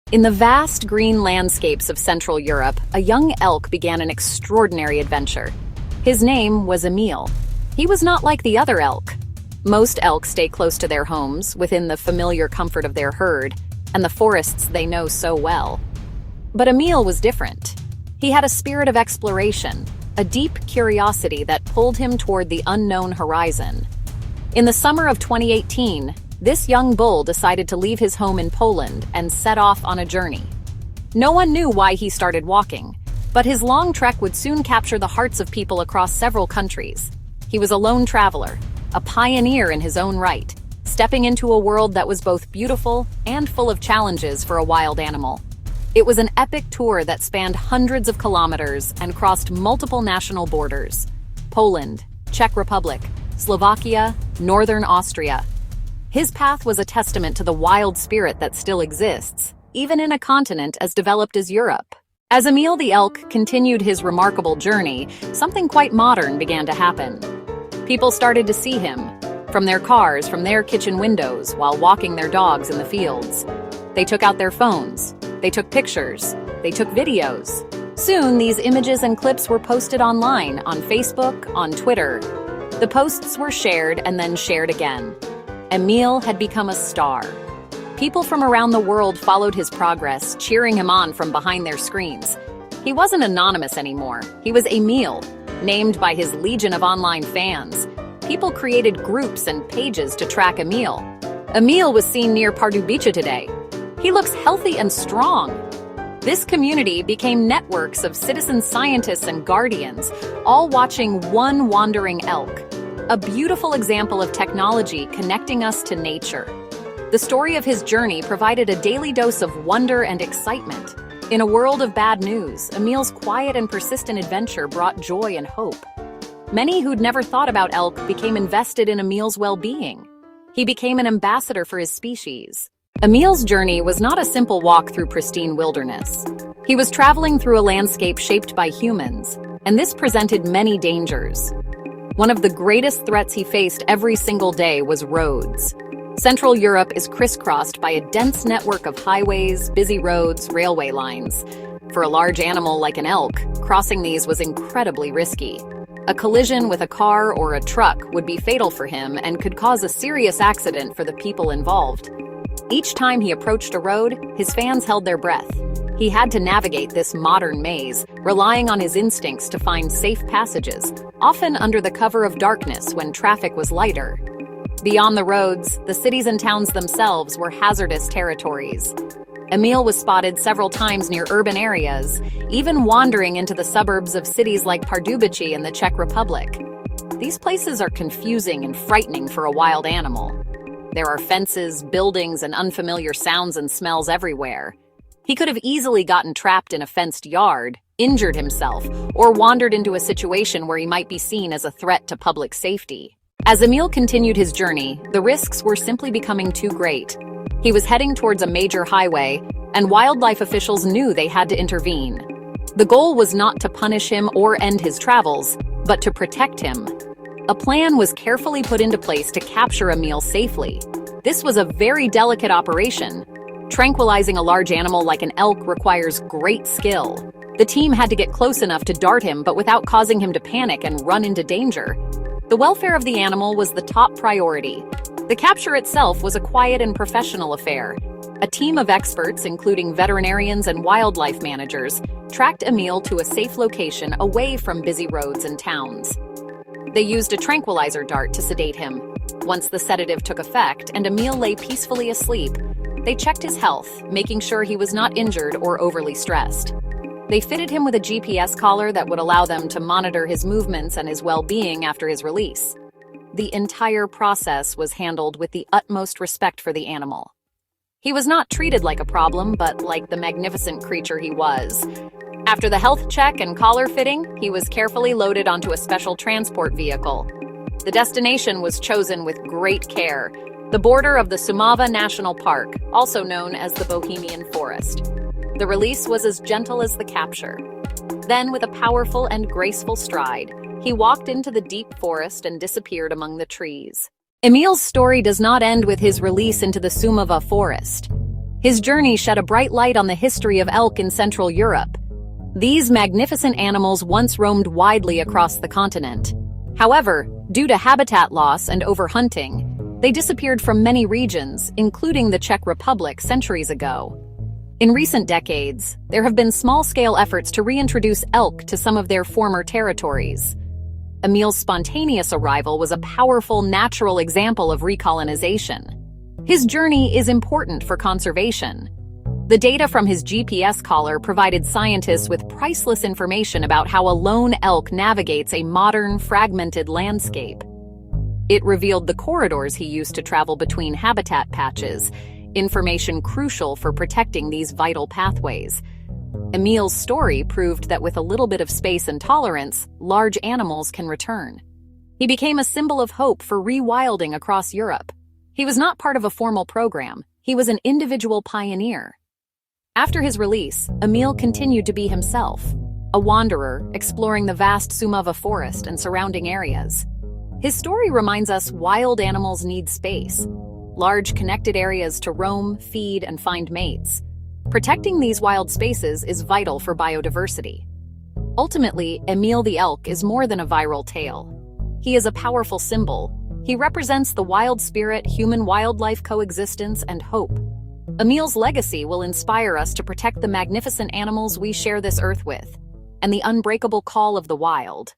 In the vast green landscapes of Central Europe, a young elk began an extraordinary adventure. His name was Emil. He was not like the other elk. Most elk stay close to their homes, within the familiar comfort of their herd, and the forests they know so well. But Emil was different. He had a spirit of exploration, a deep curiosity that pulled him toward the unknown horizon. In the summer of 2018, this young bull decided to leave his home in Poland and set off on a journey. No one knew why he started walking, but his long trek would soon capture the hearts of people across several countries. He was a lone traveler, a pioneer in his own right, stepping into a world that was both beautiful and full of challenges for a wild animal. It was an epic tour that spanned hundreds of kilometers and crossed multiple national borders: Poland, Czech Republic, Slovakia, northern Austria. His path was a testament to the wild spirit that still exists, even in a continent as developed as Europe. As Emil the Elk continued his remarkable journey, something quite modern began to happen. People started to see him, from their cars, from their kitchen windows, while walking their dogs in the fields. They took out their phones. They took pictures. They took videos. Soon, these images and clips were posted online, on Facebook, on Twitter. The posts were shared and then shared again. Emil had become a star. People from around the world followed his progress, cheering him on from behind their screens. He wasn't anonymous anymore. He was Emil, named by his legion of online fans. People created groups and pages to track Emil. Emil was seen near Pardubice today. He looks healthy and strong. This community became networks of citizen scientists and guardians, all watching one wandering elk. A beautiful example of technology connecting us to nature. The story of his journey provided a daily dose of wonder and excitement. In a world of bad news, Emil's quiet and persistent adventure brought joy and hope. Many who'd never thought about elk became invested in Emil's well-being. He became an ambassador for his species. Emil's journey was not a simple walk through pristine wilderness. He was traveling through a landscape shaped by humans, and this presented many dangers. One of the greatest threats he faced every single day was roads. Central Europe is crisscrossed by a dense network of highways, busy roads, railway lines. For a large animal like an elk, crossing these was incredibly risky. A collision with a car or a truck would be fatal for him and could cause a serious accident for the people involved. Each time he approached a road, his fans held their breath. He had to navigate this modern maze, relying on his instincts to find safe passages, often under the cover of darkness when traffic was lighter. Beyond the roads, the cities and towns themselves were hazardous territories. Emil was spotted several times near urban areas, even wandering into the suburbs of cities like Pardubice in the Czech Republic. These places are confusing and frightening for a wild animal. There are fences, buildings, and unfamiliar sounds and smells everywhere. He could have easily gotten trapped in a fenced yard, injured himself, or wandered into a situation where he might be seen as a threat to public safety. As Emil continued his journey, the risks were simply becoming too great. He was heading towards a major highway, and wildlife officials knew they had to intervene. The goal was not to punish him or end his travels, but to protect him. A plan was carefully put into place to capture Emil safely. This was a very delicate operation. Tranquilizing a large animal like an elk requires great skill. The team had to get close enough to dart him, but without causing him to panic and run into danger. The welfare of the animal was the top priority. The capture itself was a quiet and professional affair. A team of experts, including veterinarians and wildlife managers, tracked Emil to a safe location away from busy roads and towns. They used a tranquilizer dart to sedate him. Once the sedative took effect and Emil lay peacefully asleep, they checked his health, making sure he was not injured or overly stressed. They fitted him with a GPS collar that would allow them to monitor his movements and his well-being after his release. The entire process was handled with the utmost respect for the animal. He was not treated like a problem, but like the magnificent creature he was. After the health check and collar fitting, he was carefully loaded onto a special transport vehicle. The destination was chosen with great care: the border of the Sumava National Park, also known as the Bohemian Forest. The release was as gentle as the capture. Then, with a powerful and graceful stride, he walked into the deep forest and disappeared among the trees. Emil's story does not end with his release into the Sumava forest. His journey shed a bright light on the history of elk in Central Europe. These magnificent animals once roamed widely across the continent. However, due to habitat loss and overhunting, they disappeared from many regions, including the Czech Republic centuries ago. In recent decades, there have been small-scale efforts to reintroduce elk to some of their former territories. Emil's spontaneous arrival was a powerful natural example of recolonization. His journey is important for conservation. The data from his GPS collar provided scientists with priceless information about how a lone elk navigates a modern, fragmented landscape. It revealed the corridors he used to travel between habitat patches, information crucial for protecting these vital pathways. Emil's story proved that with a little bit of space and tolerance, large animals can return. He became a symbol of hope for rewilding across Europe. He was not part of a formal program. He was an individual pioneer. After his release, Emil continued to be himself, a wanderer exploring the vast Sumava forest and surrounding areas. His story reminds us wild animals need space, large connected areas to roam, feed, and find mates. Protecting these wild spaces is vital for biodiversity. Ultimately, Emil the Elk is more than a viral tale. He is a powerful symbol. He represents the wild spirit, human-wildlife coexistence, and hope. Emil's legacy will inspire us to protect the magnificent animals we share this earth with, and the unbreakable call of the wild.